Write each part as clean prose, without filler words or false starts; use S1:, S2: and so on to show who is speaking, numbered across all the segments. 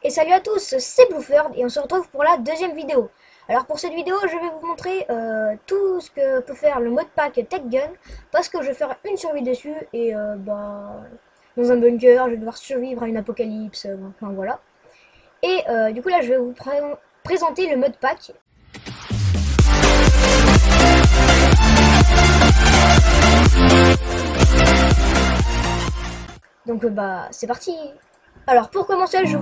S1: Et salut à tous, c'est Blueford et on se retrouve pour la deuxième vidéo. Alors pour cette vidéo, je vais vous montrer tout ce que peut faire le modpack Tech Gun parce que je vais faire une survie dessus et dans un bunker, je vais devoir survivre à une apocalypse, enfin voilà. Et du coup là, je vais vous présenter le modpack. Donc c'est parti. Alors pour commencer, je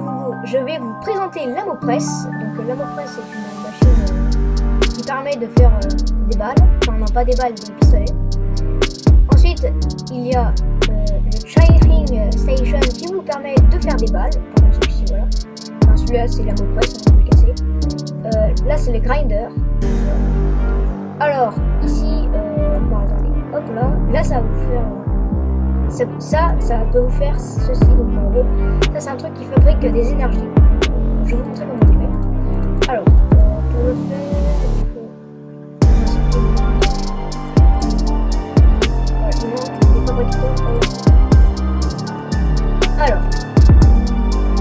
S1: vais vous présenter l'Amopress. Donc l'Amopress c'est une machine qui permet de faire des balles. Enfin non, pas des balles, des pistolets. Ensuite il y a le Firing Station qui vous permet de faire des balles. Par exemple celui-ci, voilà. Enfin celui-là c'est l'Amopress, on peut le casser. Là c'est le Grinder. Alors ici, attendez, hop là ça va vous faire... Ça peut vous faire ceci, donc en gros, ça c'est un truc qui fabrique des énergies. Je vais vous montrer comment on le fait. Alors, pour le faire, il faut... des fabricateurs. Alors,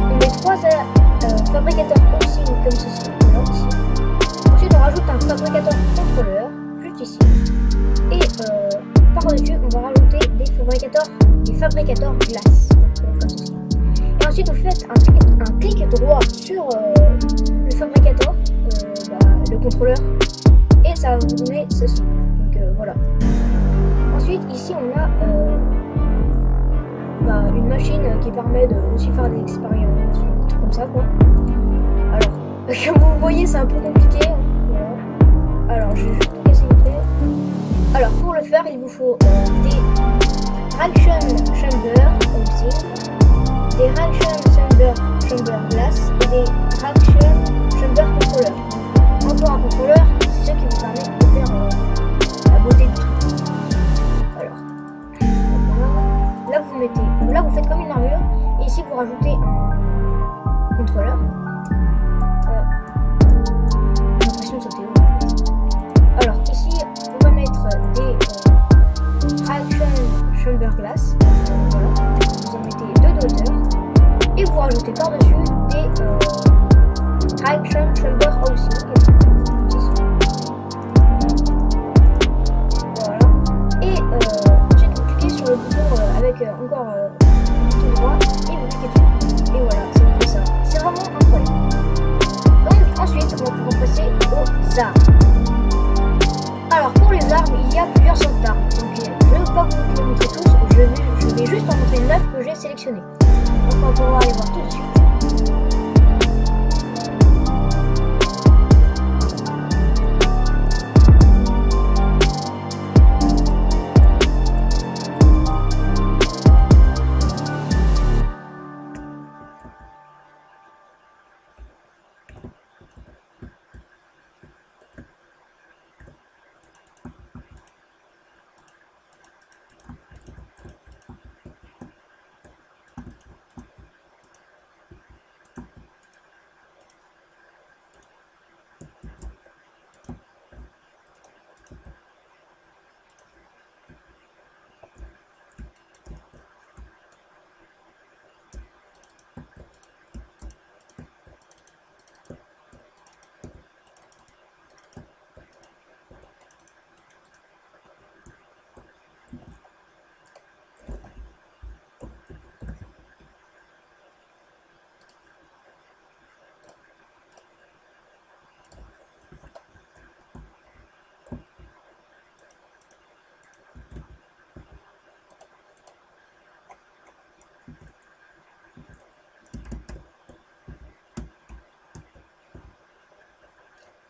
S1: on met trois fabricateurs housing comme ceci, voilà, ici. Ensuite, on rajoute un fabricateur contrôleur, juste ici. Et par-dessus, on va rajouter des fabricateurs glace. Comme ceci. Et ensuite, vous faites un clic droit sur le fabricateur, le contrôleur, et ça va vous donner ceci. Donc voilà. Ensuite, ici, on a une machine qui permet de aussi faire des expériences, des trucs comme ça, quoi. Alors, comme vous voyez, c'est un peu compliqué. Voilà. Alors, je vais juste tout casser vite fait. Alors, pour le faire, il vous faut des Reaction Chamber Housing, des Reaction Chamber Glass et des Reaction Chamber Controller. Encore un contrôleur, c'est ce qui vous permet de faire la beauté du truc. Alors, là vous mettez, là vous faites comme une armure, et ici vous rajoutez un contrôleur. J'ai l'impression de sauter haut. Alors ici, on va mettre des Reaction Chamber Glass, voilà, vous en mettez deux de hauteur et vous rajoutez par-dessus des Traction Chamber Housing, voilà, et ensuite vous cliquez sur le bouton avec encore tout droit et vous cliquez dessus, et voilà, ça vous fait ça, c'est vraiment incroyable. Donc ensuite on va pouvoir passer aux armes. Alors pour les armes, il y a plusieurs sortes d'armes, donc je ne vais pas vous les montrer tous, je vais juste en montrer 9 que j'ai sélectionnées. Donc on va pouvoir les voir tout de suite.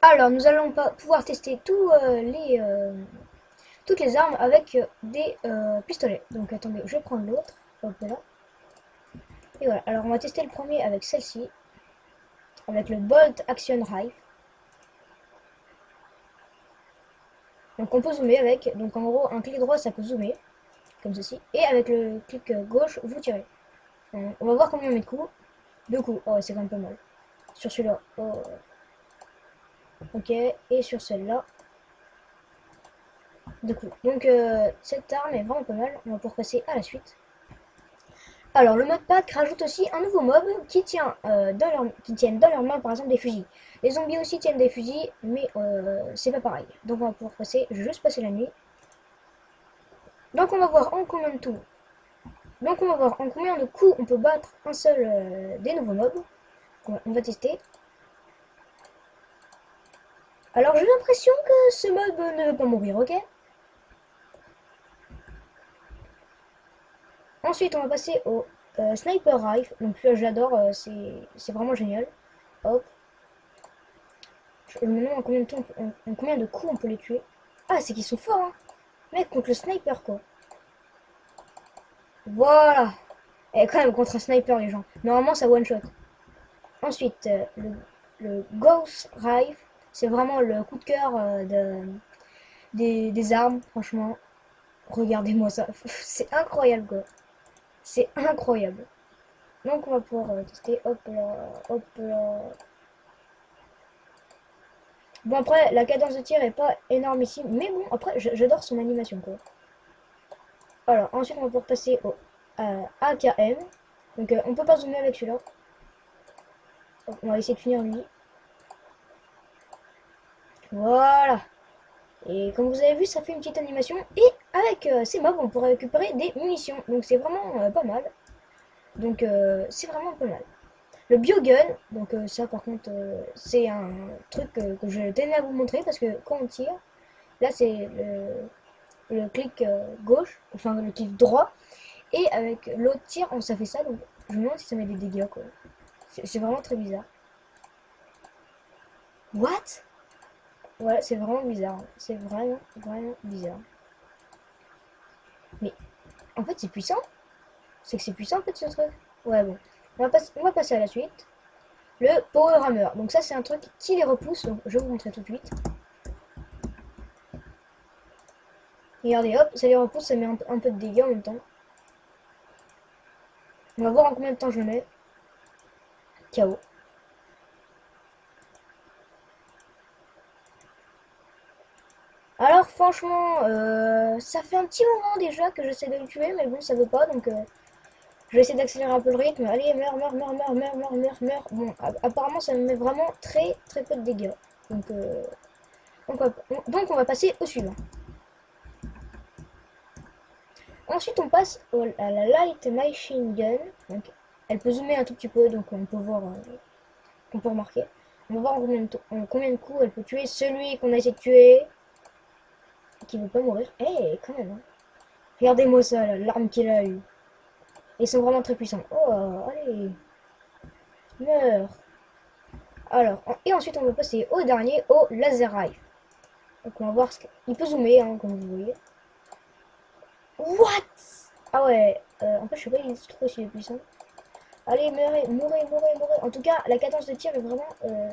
S1: Alors, nous allons pouvoir tester toutes les armes avec des pistolets. Donc, attendez, je vais prendre l'autre. Hop là. Et voilà. Alors, on va tester le premier avec celle-ci. Avec le Bolt Action Rifle. Donc, on peut zoomer avec. Donc, en gros, un clic droit, ça peut zoomer. Comme ceci. Et avec le clic gauche, vous tirez. On va voir combien on met de coups. 2 coups. Oh, c'est quand même pas mal. Sur celui-là. Oh. Ok, et sur celle-là, 2 coups. Donc cette arme est vraiment pas mal. On va pouvoir passer à la suite. Alors, le mode pack rajoute aussi un nouveau mob qui tient qui tiennent dans leur main par exemple des fusils. Les zombies aussi tiennent des fusils, mais c'est pas pareil. Donc on va pouvoir passer, juste passer la nuit. Donc on va voir en combien de tout. Donc on va voir en combien de coups on peut battre un seul des nouveaux mobs. On va tester. Alors j'ai l'impression que ce mob ne veut pas mourir, ok? Ensuite on va passer au sniper rifle. Donc là je l'adore, c'est vraiment génial. Hop. Je me demande en combien de temps, en combien de coups on peut les tuer. Ah, c'est qu'ils sont forts, hein. Mec, contre le sniper, quoi. Voilà. Et quand même, contre un sniper, les gens. Normalement, ça one shot. Ensuite, le Ghost Rifle. C'est vraiment le coup de cœur des armes, franchement. Regardez-moi ça. C'est incroyable, quoi. C'est incroyable. Donc, on va pouvoir tester. Hop là, hop là. Bon, après, la cadence de tir est pas énormissime. Mais bon, après, j'adore son animation, quoi. Alors, ensuite, on va pouvoir passer au AKM. Donc, on peut pas zoomer avec celui-là. On va essayer de finir lui. Voilà. Et comme vous avez vu, ça fait une petite animation. Et avec ces mobs, on pourrait récupérer des munitions. Donc, c'est vraiment pas mal. Donc, c'est vraiment pas mal. Le biogun, donc ça par contre, c'est un truc que je tenais à vous montrer parce que quand on tire, là c'est le clic gauche, enfin le clic droit, et avec l'autre tir, ça fait ça, donc je me demande si ça met des dégâts quoi. C'est vraiment très bizarre. What? Ouais, c'est vraiment bizarre. C'est vraiment, vraiment bizarre. Mais en fait, c'est puissant. C'est que c'est puissant en fait ce truc. Ouais, bon. On va passer à la suite. Le Power Hammer. Donc ça, c'est un truc qui les repousse. Donc je vais vous montrer tout de suite. Regardez, hop, ça les repousse, ça met un peu de dégâts en même temps. On va voir en combien de temps je le mets. KO. Alors franchement, ça fait un petit moment déjà que j'essaie de le tuer, mais bon, ça veut pas, donc je vais essayer d'accélérer un peu le rythme. Allez, meurs, meurs, meurs, meurs, meurs, meurs, meurs, meurs. Bon, apparemment, ça me met vraiment très, très peu de dégâts. Donc, on va passer au suivant. Ensuite, on passe à la Light Machine Gun. Donc, elle peut zoomer un tout petit peu, donc on peut voir, on peut remarquer. On va voir en combien de coups elle peut tuer celui qu'on a essayé de tuer. Qui veut pas mourir. Eh, hey, quand même. Hein. Regardez-moi ça, l'arme qu'il a eue. Ils sont vraiment très puissants. Oh, allez. Meurs. Alors, et ensuite on va passer au dernier, au laser rifle. Donc on va voir ce qu'il peut zoomer, hein, comme vous voyez. What? Ah ouais, en fait je sais pas trop s'il est puissant. Allez, mourrez, mourrez, mourrez, mourrez. En tout cas, la cadence de tir est vraiment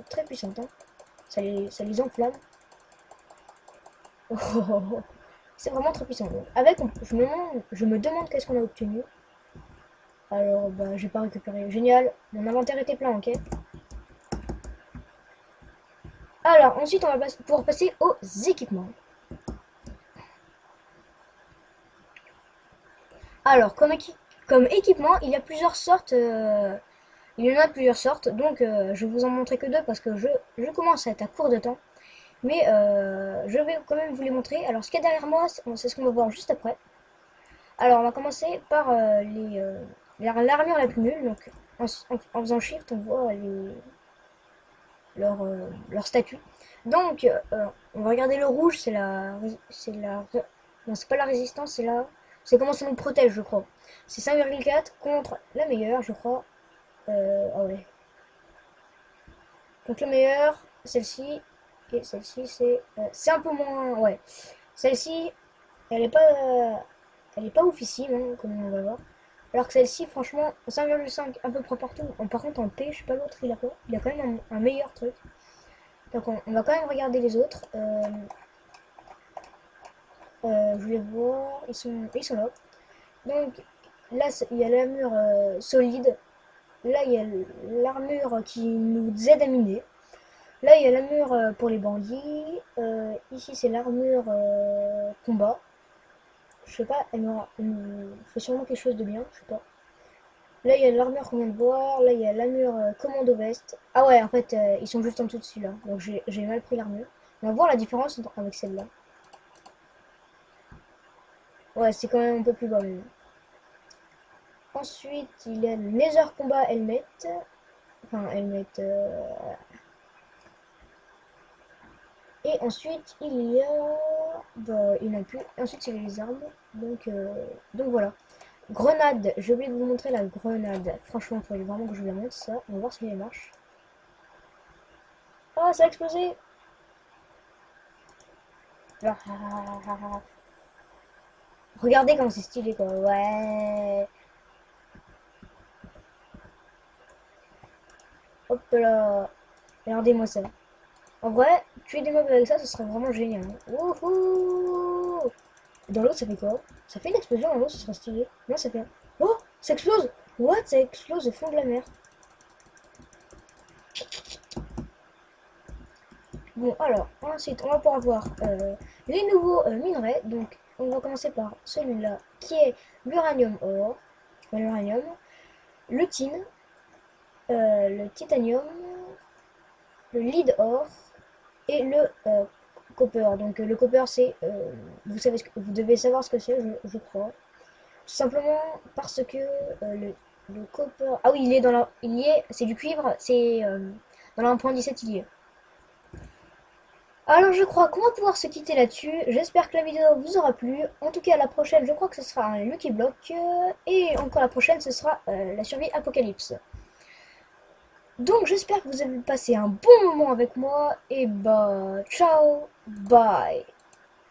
S1: très puissante. Hein. Ça les enflamme. Oh, oh, oh, oh. C'est vraiment très puissant. Donc, avec, je me demande qu'est-ce qu'on a obtenu. Alors, bah, j'ai pas récupéré. Génial. Mon inventaire était plein, ok. Alors, ensuite, on va pouvoir passer aux équipements. Alors, comme équipement, il y a plusieurs sortes. Il y en a plusieurs sortes. Donc, je vais vous en montrer que deux parce que je commence à être à court de temps. Mais je vais quand même vous les montrer. Alors, ce qu'il y a derrière moi, c'est ce qu'on va voir juste après. Alors, on va commencer par l'armure la plus nulle. Donc, en faisant shift, on voit leur statut. Donc, on va regarder le rouge, non, c'est pas la résistance, c'est comment ça nous protège, je crois. C'est 5,4 contre la meilleure, je crois. Ah ouais. Donc le meilleur, celle-ci, et celle-ci, c'est un peu moins, ouais. Celle-ci, elle est pas oufissime, hein, comme on va voir. Alors que celle-ci, franchement, 5,5 à peu près partout. Par contre, en P, je sais pas l'autre, il a quoi? Il a quand même un meilleur truc. Donc on va quand même regarder les autres. Je voulais voir, ils sont là. Donc là, il y a l'armure solide. Là, il y a l'armure qui nous aide à miner. Là, il y a l'armure pour les bandits. Ici, c'est l'armure combat. Je sais pas, elle me fait sûrement quelque chose de bien, je sais pas. Là, il y a l'armure qu'on vient de voir. Là, il y a l'armure commando veste. Ah ouais, en fait, ils sont juste en dessous de celui-là. Donc, j'ai mal pris l'armure. On va voir la différence avec celle-là. Ouais, c'est quand même un peu plus bas. Même. Ensuite, il y a le Nether Combat Helmet. Enfin, helmet. Et ensuite, il y a... Bah, il n'y en a plus. Ensuite, il y a les armes. Donc voilà. Grenade. J'ai oublié de vous montrer la grenade. Franchement, il fallait vraiment que je vous la montre, ça. On va voir si elle marche. Ah, ça a explosé. Regardez comme c'est stylé, quoi. Ouais. Hop là. Regardez-moi ça. En vrai, tuer des mobs avec ça, ce serait vraiment génial. Hein. Wouhou! Dans l'eau, ça fait quoi? Ça fait une explosion dans l'eau, ce serait stylé. Non, ça fait... Oh! Ça explose! What? Ça explose au fond de la mer. Bon, alors, ensuite, on va pouvoir voir les nouveaux minerais. Donc, on va commencer par celui-là, qui est l'uranium or. Enfin, l'uranium. Le tin. Le titanium. Le lead or. Et le copper. Donc, le copper, c'est... vous devez savoir ce que c'est, je crois. Tout simplement parce que le copper... Ah oui, il est dans la... Il y est... C'est du cuivre, c'est... dans la 1.17, il y est. Alors je crois qu'on va pouvoir se quitter là-dessus. J'espère que la vidéo vous aura plu. En tout cas, la prochaine, je crois que ce sera un Lucky Block. Et encore la prochaine, ce sera la survie Apocalypse. Donc j'espère que vous avez passé un bon moment avec moi. Et bah, ciao, bye.